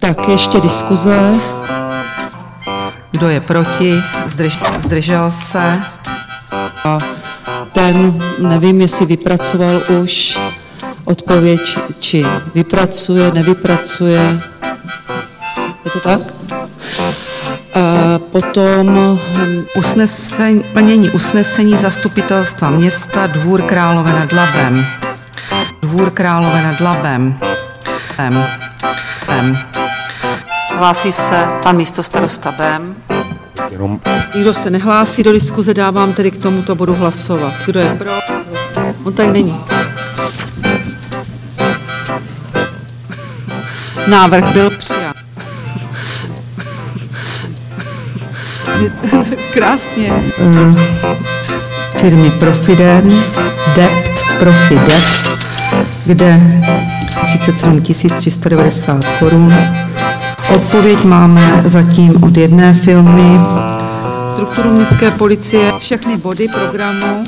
Tak ještě diskuze. Kdo je proti? Zdržel se? A ten, nevím, jestli vypracoval už odpověď, či vypracuje, nevypracuje. Je to tak? Potom plnění usnesení zastupitelstva města Dvůr Králové nad Labem. Dvůr Králové nad Labem. Hlásí se pan místostarosta Bém. Nikdo se nehlásí do diskuze, dávám tedy k tomuto bodu hlasovat. Kdo je pro? On tady není. Návrh byl přijat. Krásně. Firmy Profiden, Dept, Profidept, kde 37 390 korun. Odpověď máme zatím od jedné firmy. Strukturu městské policie, všechny body programu,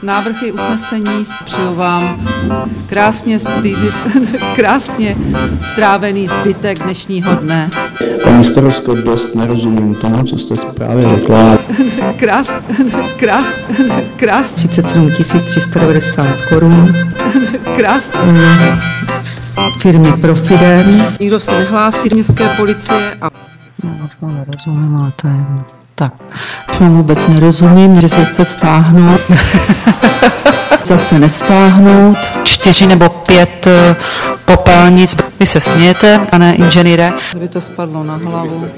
návrhy usnesení přeju vám krásně strávený zbytek dnešního dne. Paní starostko, dost nerozumím tomu, co jste právě řekla. 37 390 korun. Firmy Profiden. Nikdo se nehlásí do městské policie. No, nerozumím, ale to je jedno. Tak. Vůbec nerozumím, že se chce stáhnout. Zase nestáhnout. 4 nebo 5 popelnic. Vy se smějete, pane inženýre. Kdyby to spadlo na hlavu.